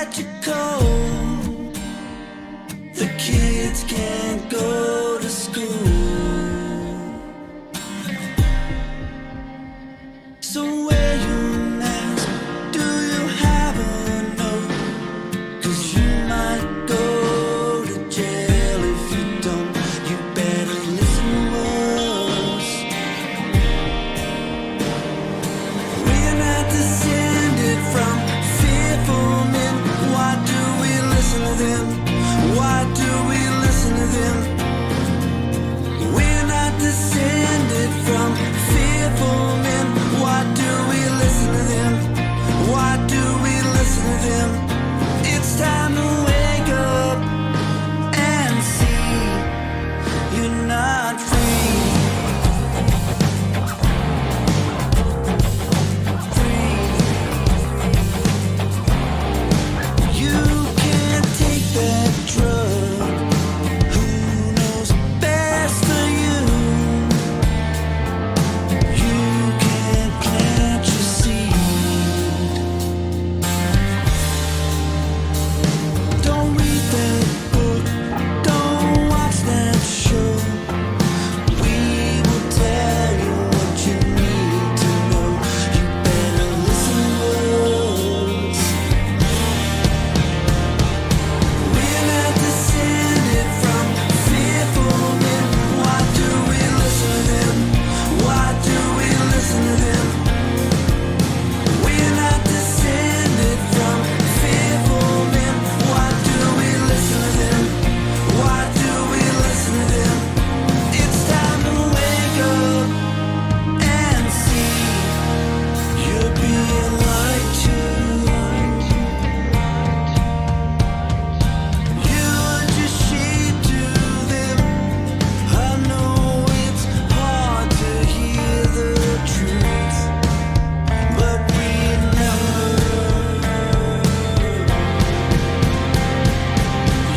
let you go. The kids can't go to school. So wear your mask. Do you have a note? 'Cause you might go to jail if you don't. You better listen to us. We're not descended from fearful men. Why do we listen to them? Why do we listen to them? We're not descended from fearful men. Why do we listen to them? Why do we listen to them? It's time to wake up and see you're not free. You can't take that drug. Who knows best for you? You can't plant your seed. Don't read that book. Don't watch that show. We will tell you what you need to know. You better listen to us. We're not descended from fearful men. Why do we listen to them? Why do we listen to them? We're not descended from fearful men. Why do we listen to them? Why do we listen to them? It's time to wake up and see you're being lied to. You're just sheep to them. I know it's hard to hear the truth, but remember,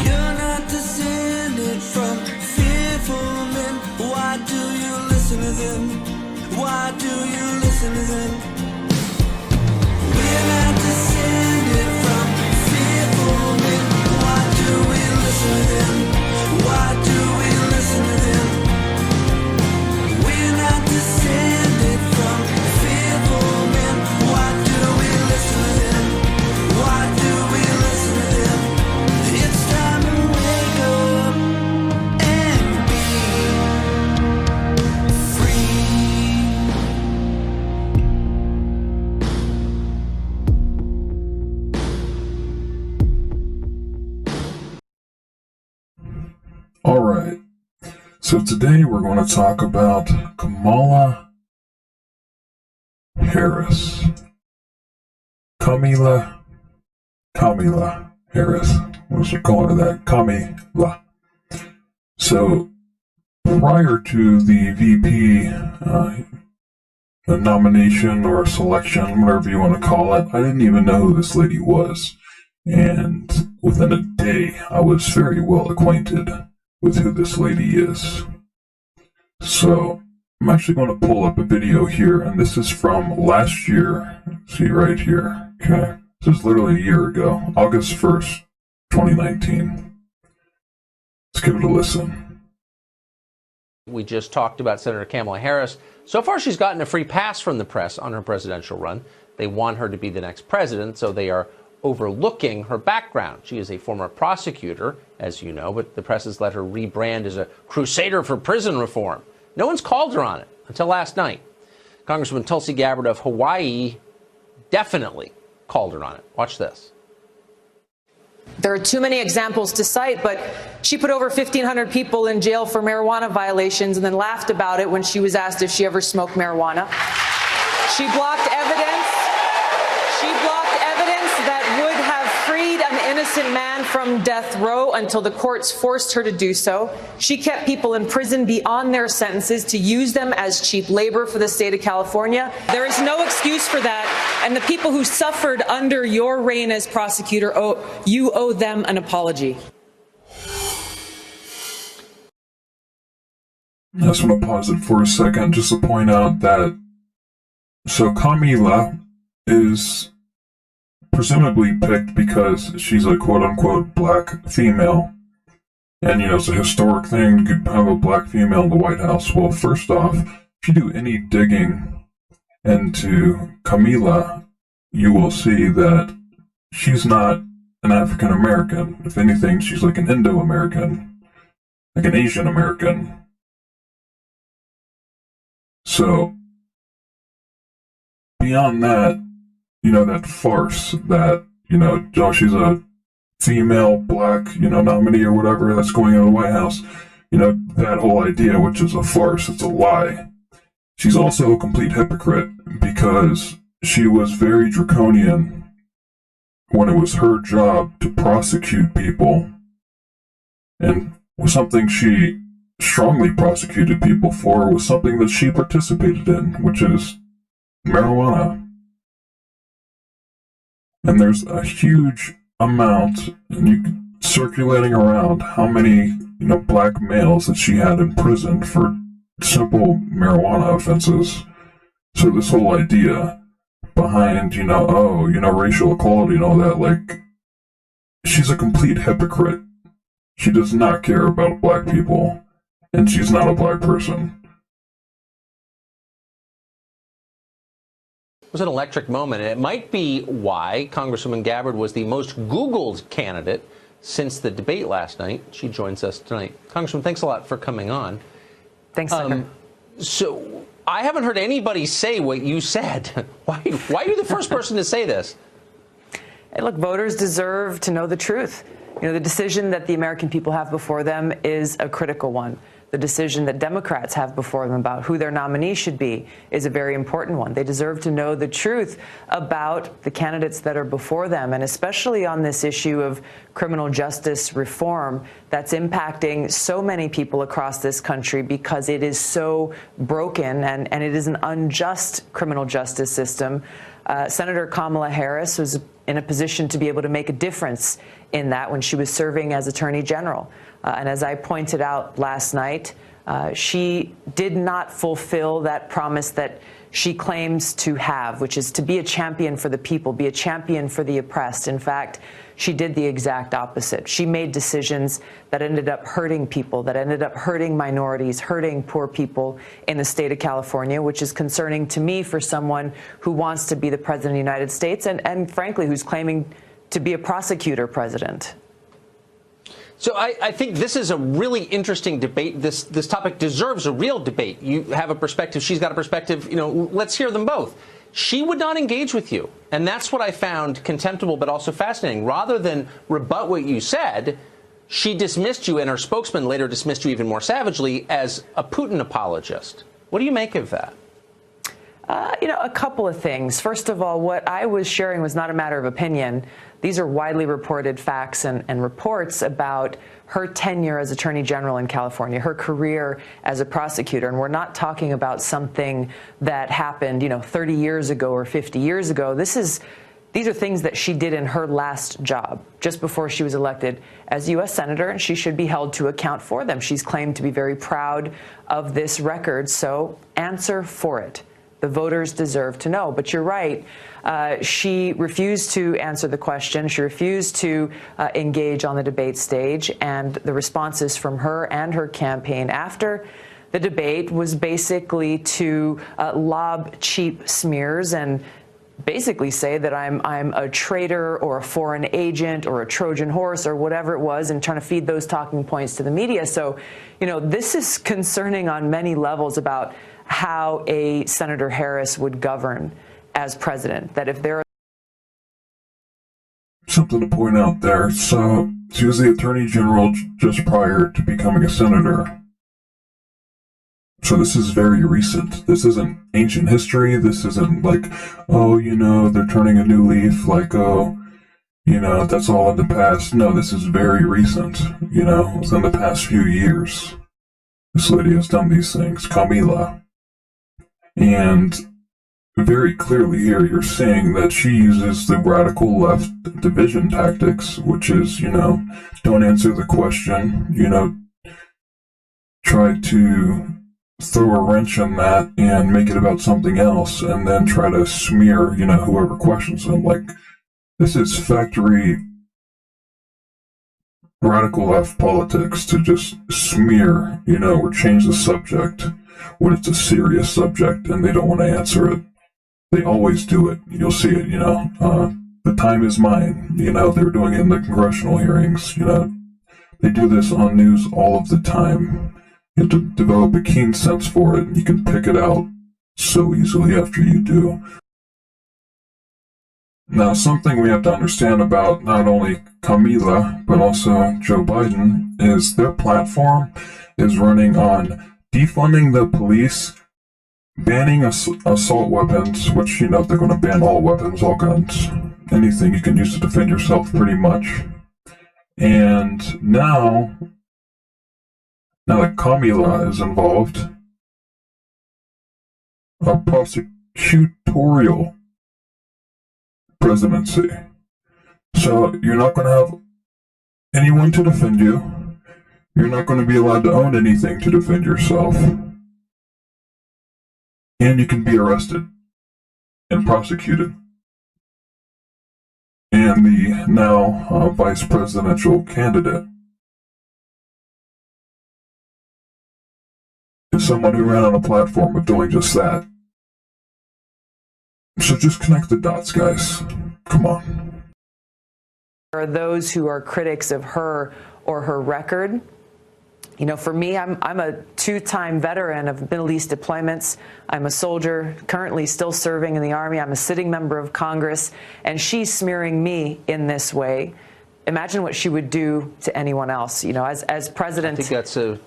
you're not descended from fearful men. Why do you listen to them? Why do you listen to them? We're not descended from fearful men. Why do we listen to them? Why do we listen to them? We're not descended from fearful men. Why do we listen to them? Why do we listen to them? It's time to wake up and be free. All right. So today we're going to talk about Kamala Harris. Kamala Harris. We'll just call her that. Kamala. So prior to the VP nomination or selection, whatever you want to call it, I didn't even know who this lady was. And within a day, I was very well acquainted with who this lady is. So I'm actually going to pull up a video here, and this is from last year. See right here. Okay. This is literally a year ago, August 1st, 2019. Let's give it a listen. We just talked about Senator Kamala Harris. So far, she's gotten a free pass from the press on her presidential run. They want her to be the next president, so they are overlooking her background. She is a former prosecutor, as you know, but the press has let her rebrand as a crusader for prison reform. No one's called her on it until last night. Congresswoman Tulsi Gabbard of Hawaii definitely called her on it. Watch this. There are too many examples to cite, but she put over 1,500 people in jail for marijuana violations and then laughed about it when she was asked if she ever smoked marijuana. She blocked evidence. She blocked evidence that would have freed an innocent man from death row until the courts forced her to do so. She kept people in prison beyond their sentences to use them as cheap labor for the state of California. There is no excuse for that. And the people who suffered under your reign as prosecutor, you owe them an apology. I just want to pause it for a second just to point out that, so Commiela is presumably picked because she's a quote-unquote black female. And, it's a historic thing to have a black female in the White House. Well, first off, if you do any digging into Commiela, you will see that she's not an African American. If anything, she's like an Indo-American, like an Asian American. So, beyond that, that farce that, she's a female black, nominee or whatever that's going into the White House, that whole idea, which is a farce, it's a lie. She's also a complete hypocrite because she was very draconian when it was her job to prosecute people. And something she strongly prosecuted people for was something that she participated in, which is marijuana. And there's a huge amount, and circulating around how many, black males that she had in prison for simple marijuana offenses. So this whole idea behind, racial equality and all that, she's a complete hypocrite. She does not care about black people, and she's not a black person. It was an electric moment, and it might be why Congresswoman Gabbard was the most Googled candidate since the debate last night. She joins us tonight. Congresswoman, thanks a lot for coming on. Thanks, Tucker. So I haven't heard anybody say what you said. Why are you the first person to say this? Hey, look, voters deserve to know the truth. The decision that the American people have before them is a critical one. The decision that Democrats have before them about who their nominee should be is a very important one. They deserve to know the truth about the candidates that are before them, and especially on this issue of criminal justice reform that's impacting so many people across this country because it is so broken and it is an unjust criminal justice system. Senator Kamala Harris was in a position to be able to make a difference in that when she was serving as Attorney General. And as I pointed out last night, she did not fulfill that promise that she claims to have, which is to be a champion for the people, be a champion for the oppressed. In fact, she did the exact opposite. She made decisions that ended up hurting people, that ended up hurting minorities, hurting poor people in the state of California, which is concerning to me for someone who wants to be the president of the United States and frankly, who's claiming to be a prosecutor president. So I think this is a really interesting debate. This topic deserves a real debate. You have a perspective. She's got a perspective. Let's hear them both. She would not engage with you. And that's what I found contemptible, but also fascinating. Rather than rebut what you said, she dismissed you, and her spokesman later dismissed you even more savagely as a Putin apologist. What do you make of that? A couple of things. First of all, what I was sharing was not a matter of opinion. These are widely reported facts and reports about her tenure as Attorney General in California, her career as a prosecutor. And we're not talking about something that happened, 30 years ago or 50 years ago. These are things that she did in her last job, just before she was elected as U.S. Senator, and she should be held to account for them. She's claimed to be very proud of this record, so answer for it. The voters deserve to know. But you're right. She refused to answer the question. She refused to engage on the debate stage. And the responses from her and her campaign after the debate was basically to lob cheap smears and basically say that I'm a traitor or a foreign agent or a Trojan horse or whatever it was, and trying to feed those talking points to the media. So, this is concerning on many levels about how a Senator Harris would govern as president. That if there are something to point out there. So she was the Attorney General just prior to becoming a senator. So this is very recent. This isn't ancient history. This isn't like, they're turning a new leaf, that's all in the past. No, this is very recent, within the past few years. This lady has done these things, Commiela. And very clearly here you're seeing that she uses the radical left division tactics, which is, don't answer the question, try to throw a wrench in that and make it about something else, and then try to smear, whoever questions them. This is factory radical left politics to just smear, or change the subject when it's a serious subject and they don't want to answer it. They always do it. You'll see it, the time is mine. They were doing it in the congressional hearings. They do this on news all of the time. You have to develop a keen sense for it, and you can pick it out so easily after you do. Now, something we have to understand about not only Kamala, but also Joe Biden, is their platform is running on defunding the police, banning assault weapons, which, they're going to ban all weapons, all guns, anything you can use to defend yourself pretty much. And now that Commiela is involved, a prosecutorial presidency. So you're not going to have anyone to defend you. You're not going to be allowed to own anything to defend yourself. And you can be arrested and prosecuted. And the now vice presidential candidate is someone who ran on a platform of doing just that. So just connect the dots, guys. Come on. There are those who are critics of her or her record. For me, I'm a two-time veteran of Middle East deployments. I'm a soldier, currently still serving in the Army. I'm a sitting member of Congress, and she's smearing me in this way. Imagine what she would do to anyone else. As president. I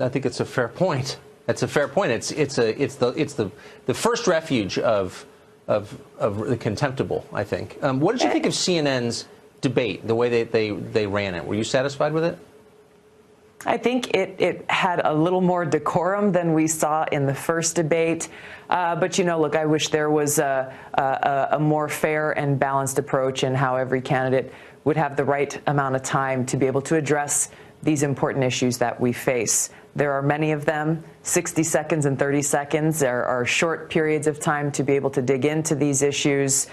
think it's a fair point. That's a fair point. It's the first refuge of the contemptible, I think. What did you think of CNN's debate, the way they ran it? Were you satisfied with it? I think it had a little more decorum than we saw in the first debate. But, look, I wish there was a more fair and balanced approach in how every candidate would have the right amount of time to be able to address these important issues that we face. There are many of them. 60 seconds and 30 seconds are short periods of time to be able to dig into these issues.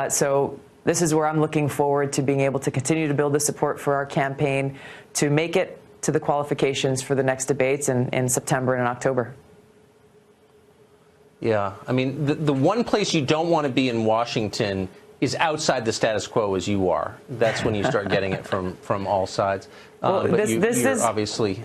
So this is where I'm looking forward to being able to continue to build the support for our campaign to make it to the qualifications for the next debates in September and October. Yeah, I mean, the one place you don't want to be in Washington is outside the status quo as you are. That's when you start getting it from all sides. Well, but you're obviously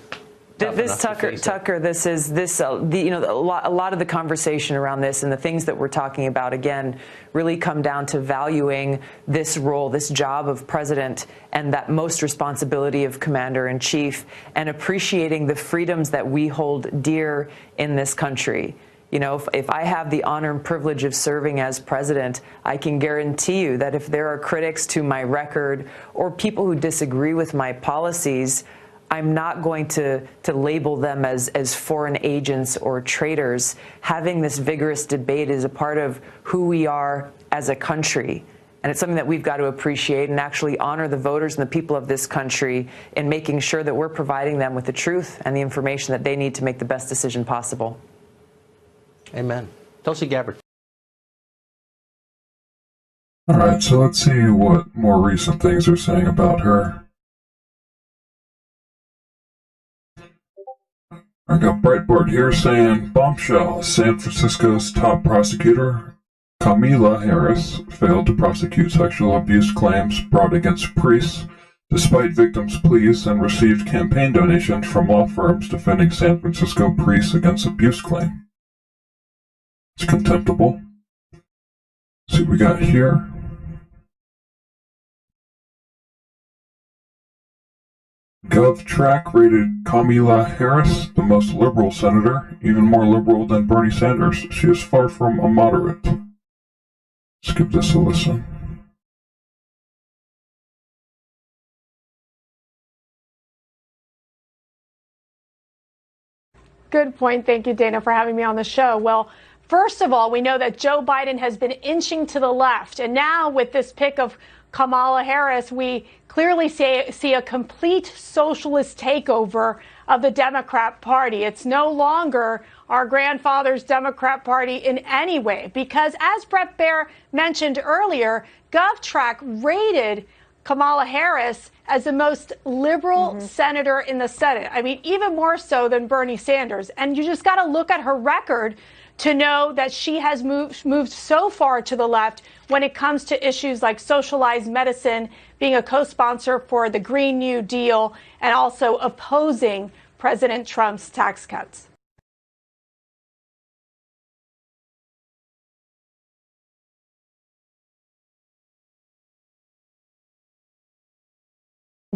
Tucker, this is a lot of the conversation around this and the things that we're talking about, again, really come down to valuing this role, this job of president, and that most responsibility of commander-in-chief, and appreciating the freedoms that we hold dear in this country. If I have the honor and privilege of serving as president, I can guarantee you that if there are critics to my record or people who disagree with my policies, I'm not going to label them as foreign agents or traitors. Having this vigorous debate is a part of who we are as a country. And it's something that we've got to appreciate and actually honor the voters and the people of this country in making sure that we're providing them with the truth and the information that they need to make the best decision possible. Amen. Tulsi Gabbard. All right, so let's see what more recent things are saying about her. I got Breitbart here saying, bombshell, San Francisco's top prosecutor, Kamala Harris, failed to prosecute sexual abuse claims brought against priests, despite victims' pleas, and received campaign donations from law firms defending San Francisco priests against abuse claim. It's contemptible. Let's see what we got here. GovTrack rated Kamala Harris the most liberal senator, even more liberal than Bernie Sanders. She is far from a moderate. Let's give this a listen. Good point. Thank you, Dana, for having me on the show. Well, first of all, we know that Joe Biden has been inching to the left. And now with this pick of Kamala Harris, we clearly see a complete socialist takeover of the Democrat Party. It's no longer our grandfather's Democrat Party in any way, because as Brett Baer mentioned earlier, GovTrack rated Kamala Harris as the most liberal senator in the Senate. I mean, even more so than Bernie Sanders. And you just got to look at her record to know that she has moved so far to the left when it comes to issues like socialized medicine, being a co-sponsor for the Green New Deal, and also opposing President Trump's tax cuts.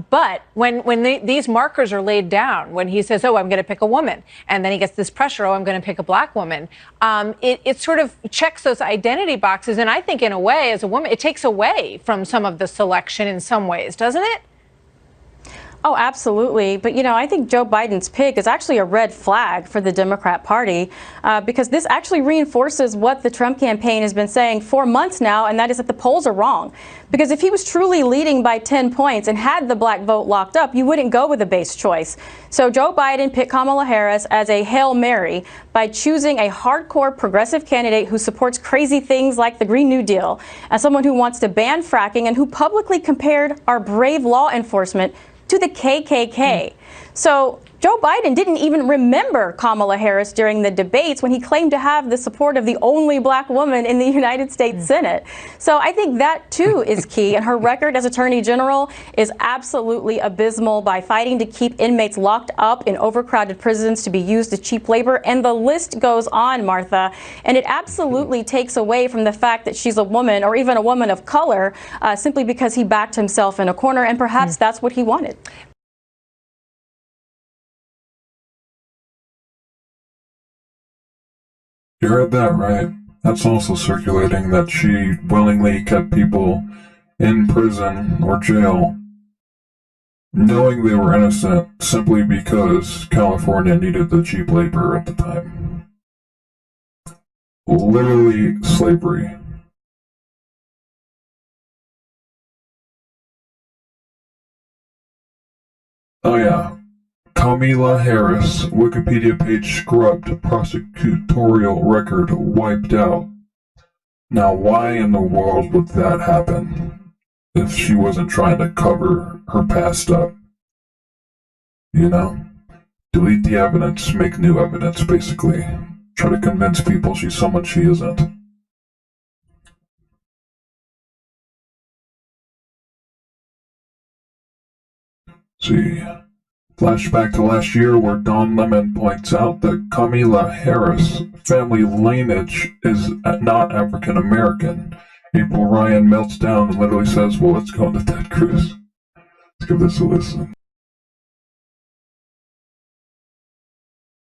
But when these markers are laid down, when he says, oh, I'm going to pick a woman, and then he gets this pressure, oh, I'm going to pick a black woman, it sort of checks those identity boxes. And I think in a way, as a woman, it takes away from some of the selection in some ways, doesn't it? Oh, absolutely. But, you know, I think Joe Biden's pick is actually a red flag for the Democrat Party because this actually reinforces what the Trump campaign has been saying for months now, and that is that the polls are wrong. Because if he was truly leading by 10 points and had the black vote locked up, you wouldn't go with a base choice. So Joe Biden picked Kamala Harris as a Hail Mary by choosing a hardcore progressive candidate who supports crazy things like the Green New Deal, as someone who wants to ban fracking and who publicly compared our brave law enforcement to the KKK. So Joe Biden didn't even remember Kamala Harris during the debates when he claimed to have the support of the only black woman in the United States Senate. So I think that, too, is key. And her record as Attorney General is absolutely abysmal by fighting to keep inmates locked up in overcrowded prisons to be used as cheap labor. And the list goes on, Martha. And it absolutely takes away from the fact that she's a woman or even a woman of color simply because he backed himself in a corner. And perhaps that's what he wanted. You heard that right. That's also circulating that she willingly kept people in prison or jail, knowing they were innocent simply because California needed the cheap labor at the time. Literally slavery. Oh yeah. Kamala Harris, Wikipedia page scrubbed, prosecutorial record wiped out. Now, why in the world would that happen if she wasn't trying to cover her past up? You know? Delete the evidence, make new evidence, basically. Try to convince people she's someone she isn't. See. Flashback to last year where Don Lemon points out that Kamala Harris' family lineage is not African American. April Ryan melts down and literally says, well, let's go into Ted Cruz. Let's give this a listen.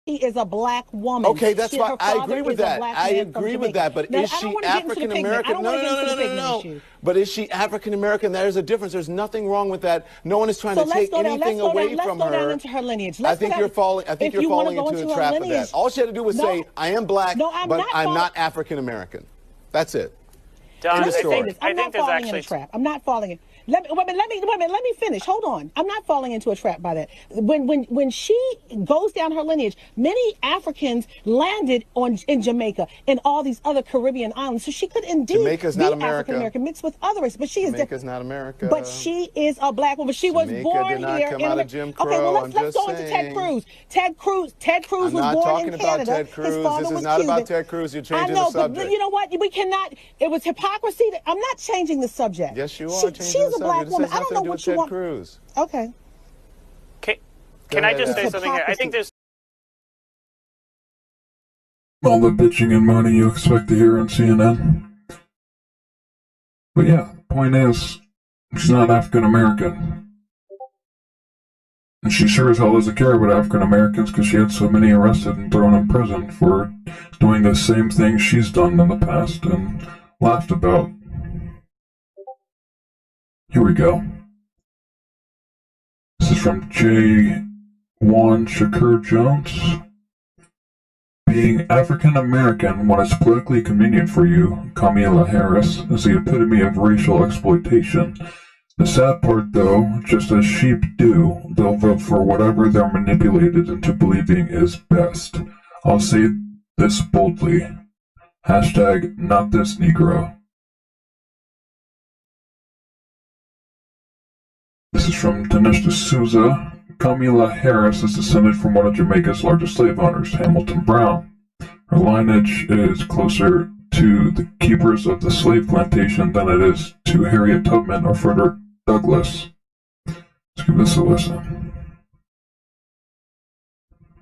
She is a black woman. Okay, that's why I agree with that. I agree with that. But is she African American? No. But is she African American? There's a difference. There's nothing wrong with that. No one is trying to take anything away from her. Let's go down into her lineage. I think you're falling. I think you're falling into a trap of that. All she had to do was say, "I am black, but I'm not African American." That's it. Don, I'm not falling in a trap. I'm not falling in. Let me finish. Hold on. I'm not falling into a trap by that. When she goes down her lineage, many Africans landed in Jamaica and all these other Caribbean islands. So she could indeed Jamaica's be not America. African American mixed with other races. But she is Jamaica's not America. But she is a black woman. She Jamaica was born did not here. Come out of Jim Crow. Okay, well I'm let's go into Ted Cruz. Ted Cruz was born in Canada. I'm not talking about Ted Cruz. This is not about Ted Cruz. You're changing the subject. But you know what? We cannot. It was hypocrisy. I'm not changing the subject. Yes, you are. She's a black woman. I don't know what you want. Cruz. Okay. Can I just say something here? I think there's All the bitching and moaning you expect to hear on CNN. But yeah, the point is, she's not African American. And she sure as hell doesn't care about African Americans because she had so many arrested and thrown in prison for doing the same thing she's done in the past and laughed about. Here we go. This is from J. Juan Shakur Jones. Being African American when it's politically convenient for you, Kamala Harris, is the epitome of racial exploitation. The sad part, though, just as sheep do, they'll vote for whatever they're manipulated into believing is best. I'll say this boldly. Hashtag not this Negro. This is from Dinesh D'Souza. Kamala Harris is descended from one of Jamaica's largest slave owners, Hamilton Brown. Her lineage is closer to the keepers of the slave plantation than it is to Harriet Tubman or Frederick Douglass. Let's give this a listen.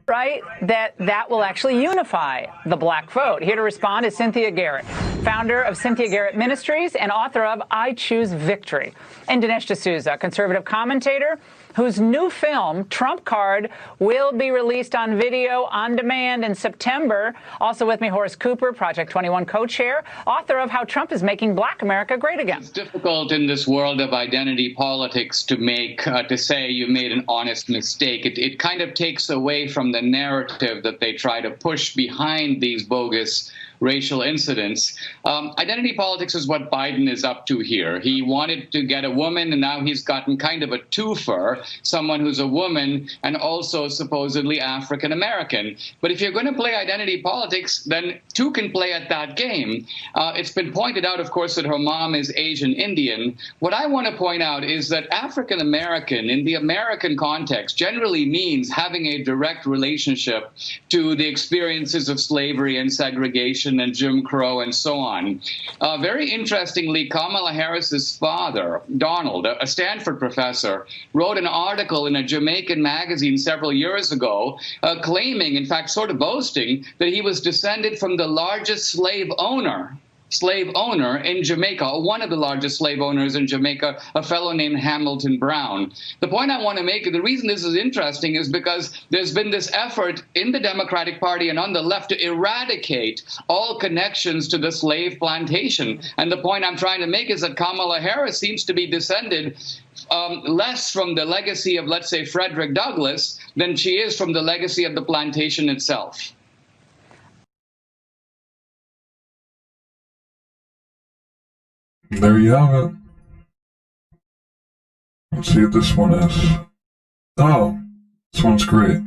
Right, that will actually unify the black vote. Here to respond is Cynthia Garrett, founder of Cynthia Garrett Ministries and author of I Choose Victory. And Dinesh D'Souza, conservative commentator whose new film, Trump Card, will be released on video on demand in September. Also with me, Horace Cooper, Project 21 co-chair, author of How Trump is Making Black America Great Again. It's difficult in this world of identity politics to say you made an honest mistake. It kind of takes away from the narrative that they try to push behind these bogus racial incidents. Identity politics is what Biden is up to here. He wanted to get a woman, and now he's gotten kind of a twofer, someone who's a woman and also supposedly African American. But if you're going to play identity politics, then two can play at that game. It's been pointed out, of course, that her mom is Asian Indian. What I want to point out is that African American, in the American context, generally means having a direct relationship to the experiences of slavery and segregation and Jim Crow and so on. Very interestingly, Kamala Harris's father, Donald, a Stanford professor, wrote an article in a Jamaican magazine several years ago claiming, in fact, sort of boasting, that he was descended from the largest slave owner in Jamaica, one of the largest slave owners in Jamaica, a fellow named Hamilton Brown. The point I want to make, the reason this is interesting is because there's been this effort in the Democratic Party and on the left to eradicate all connections to the slave plantation. And the point I'm trying to make is that Kamala Harris seems to be descended less from the legacy of, let's say, Frederick Douglass than she is from the legacy of the plantation itself. There you have it. Let's see what this one is. Oh, this one's great.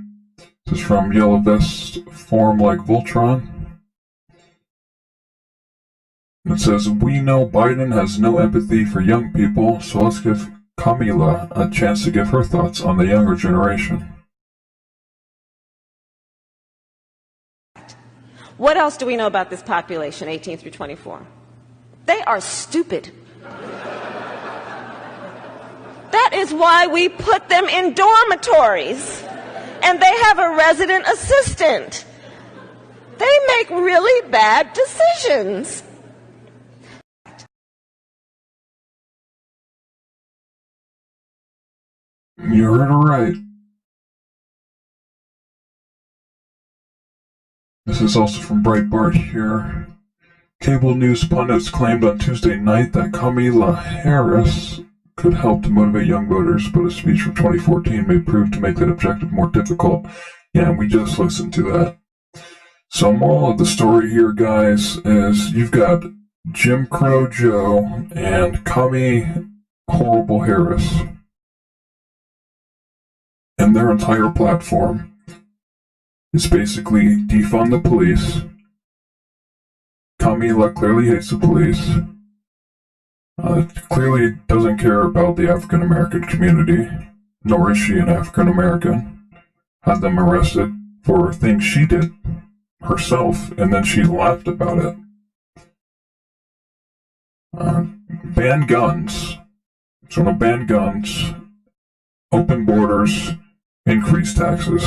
This is from Yellow Vest Form Like Voltron. It says, we know Biden has no empathy for young people, so let's give Commiela a chance to give her thoughts on the younger generation. What else do we know about this population, 18 through 24? They are stupid. That is why we put them in dormitories. And they have a resident assistant. They make really bad decisions. You heard it right. This is also from Breitbart here. Cable news pundits claimed on Tuesday night that Kamala Harris could help to motivate young voters, but a speech from 2014 may prove to make that objective more difficult. Yeah, we just listened to that. So moral of the story here, guys, is you've got Jim Crow Joe and Commie Horrible Harris. And their entire platform is basically defund the police. Kamala clearly hates the police. Clearly doesn't care about the African American community, nor is she an African American. Had them arrested for things she did herself, and then she laughed about it. Ban guns. So to ban guns, open borders, increase taxes.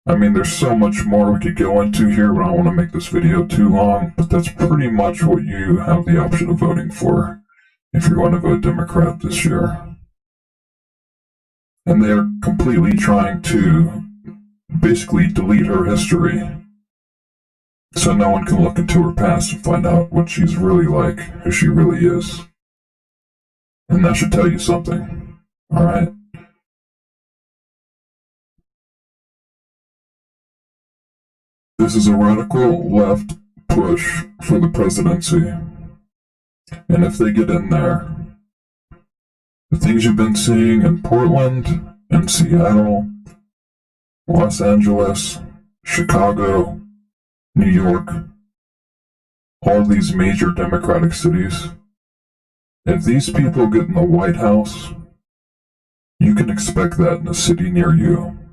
I mean, there's so much more we could go into here, but I don't want to make this video too long, but that's pretty much what you have the option of voting for if you're going to vote Democrat this year. And they're completely trying to basically delete her history so no one can look into her past and find out what she's really like, who she really is. And that should tell you something, alright? This is a radical left push for the presidency. And if they get in there, the things you've been seeing in Portland, in Seattle, Los Angeles, Chicago, New York, all these major Democratic cities, if these people get in the White House, you can expect that in a city near you.